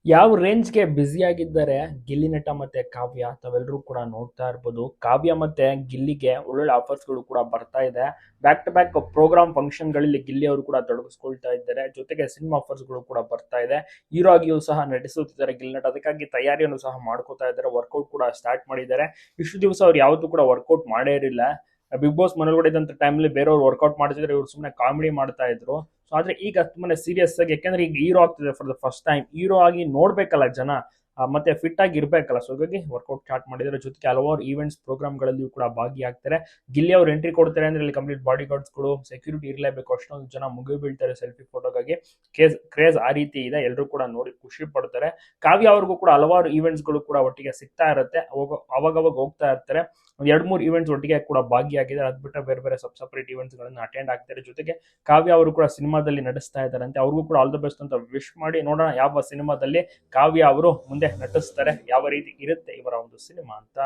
ಯಾವ ರೇಂಜ್‌ಗೆ ಬ್ಯುಸಿಯಾಗಿದ್ದಾರೆ ಗಿಲ್ಲಿ ನಟ ಮತ್ತೆ ಕಾವ್ಯ ತಾವೆಲ್ಲರೂ ಕೂಡ ನೋಡ್ತಾ ಇರ್ಬೋದು. ಕಾವ್ಯ ಮತ್ತೆ ಗಿಲ್ಲಿಗೆ ಒಳ್ಳೊಳ್ಳೆ ಆಫರ್ಸ್‌ಗಳು ಕೂಡ ಬರ್ತಾ ಇದೆ. ಬ್ಯಾಕ್ ಟು ಬ್ಯಾಕ್ ಪ್ರೋಗ್ರಾಮ್ ಫಂಕ್ಷನ್‌ಗಳಲ್ಲಿ ಗಿಲ್ಲಿ ಅವರು ಕೂಡ ತೊಡಗಿಸ್ಕೊಳ್ತಾ ಇದ್ದಾರೆ. ಜೊತೆಗೆ ಸಿನಿಮಾ ಆಫರ್ಸ್‌ಗಳು ಕೂಡ ಬರ್ತಾ ಇದೆ. ಹೀರೋ ಆಗಿಯೂ ಸಹ ನಟಿಸುತ್ತಿದ್ದಾರೆ ಗಿಲ್ಲಿ ನಟ. ಅದಕ್ಕಾಗಿ ತಯಾರಿಯನ್ನು ಸಹ ಮಾಡ್ಕೋತಾ ಇದ್ದಾರೆ. ವರ್ಕೌಟ್ ಕೂಡ ಸ್ಟಾರ್ಟ್ ಮಾಡಿದ್ದಾರೆ. ಇಷ್ಟು ದಿವಸ ಅವ್ರು ಯಾವತ್ತೂ ಕೂಡ ವರ್ಕೌಟ್ ಮಾಡೇ ಇರಲಿಲ್ಲ. ಬಿಗ್ ಬಾಸ್ ಮನೇಲಿ ಇದ್ದಂತ ಟೈಮಲ್ಲಿ ಬೇರೆಯವ್ರು ವರ್ಕೌಟ್ ಮಾಡ್ತಿದ್ರೆ ಇವ್ರು ಸುಮ್ಮನೆ ಕಾಮಿಡಿ ಮಾಡ್ತಾ ಇದ್ರು. ಸೊ ಆದ್ರೆ ಈಗ ತುಂಬಾನೇ ಸೀರಿಯಸ್ ಆಗಿ, ಯಾಕಂದ್ರೆ ಈಗ ಹೀರೋ ಆಗ್ತಿದೆ for the first time. Hero ಆಗಿ ನೋಡ್ಬೇಕಲ್ಲ ಜನ, ಮತ್ತೆ ಫಿಟ್ ಆಗಿ ಇರ್ಬೇಕಲ್ಲ. ಸೊ ಹಾಗಾಗಿ ವರ್ಕೌಟ್ ಸ್ಟಾರ್ಟ್ ಮಾಡಿದ್ದಾರೆ. ಜೊತೆಗೆ ಹಲವಾರು ಈವೆಂಟ್ಸ್ ಪ್ರೋಗ್ರಾಮ್ ಗಳಲ್ಲಿಯೂ ಕೂಡ ಭಾಗಿಯಾಗ್ತಾರೆ. ಗಿಲ್ಲಿ ಅವ್ರು ಎಂಟ್ರಿ ಕೊಡ್ತಾರೆ ಅಂದ್ರೆ ಇಲ್ಲಿ ಕಂಪ್ಲೀಟ್ ಬಾಡಿ ಗಾರ್ಡ್ಸ್ಗಳು, ಸೆಕ್ಯೂರಿಟಿ ಇರಲೇಬೇಕು. ಅಷ್ಟೊಂದು ಜನ ಮುಗಿ ಬೀಳ್ತಾರೆ ಸೆಲ್ಫಿ ಫೋಟೋಗಾಗಿ. ಕ್ರೇಜ್ ಆ ರೀತಿ ಇದೆ. ಎಲ್ಲರೂ ಕೂಡ ನೋಡಿ ಖುಷಿ ಪಡ್ತಾರೆ. ಕಾವ್ಯ ಅವ್ರಿಗೂ ಕೂಡ ಹಲವಾರು ಈವೆಂಟ್ಸ್ ಗಳು ಕೂಡ ಒಟ್ಟಿಗೆ ಸಿಗ್ತಾ ಇರುತ್ತೆ. ಅವಾಗವಾಗ ಹೋಗ್ತಾ ಇರ್ತಾರೆ. ಒಂದ್ 2-3 ಈವೆಂಟ್ಸ್ ಒಟ್ಟಿಗೆ ಕೂಡ ಭಾಗಿಯಾಗಿದೆ. ಅದ್ ಬಿಟ್ಟರೆ ಬೇರೆ ಬೇರೆ ಸಪರೇಟ್ ಈವೆಂಟ್ಸ್ ಗಳನ್ನ ಅಟೆಂಡ್ ಆಗ್ತಾರೆ. ಜೊತೆಗೆ ಕಾವ್ಯ ಅವರು ಕೂಡ ಸಿನಿಮಾದಲ್ಲಿ ನಟಿಸ್ತಾ ಇದ್ದಾರಂತೆ. ಅವ್ರಿಗೂ ಕೂಡ ಆಲ್ ದ ಬೆಸ್ಟ್ ಅಂತ ವಿಶ್ ಮಾಡಿ. ನೋಡೋಣ ಯಾವ ಸಿನಿಮಾದಲ್ಲಿ ಕಾವ್ಯ ಅವರು ಮುಂದೆ ನಟಿಸ್ತಾರೆ, ಯಾವ ರೀತಿ ಇರುತ್ತೆ ಇವರ ಒಂದು ಸಿನಿಮಾ ಅಂತ.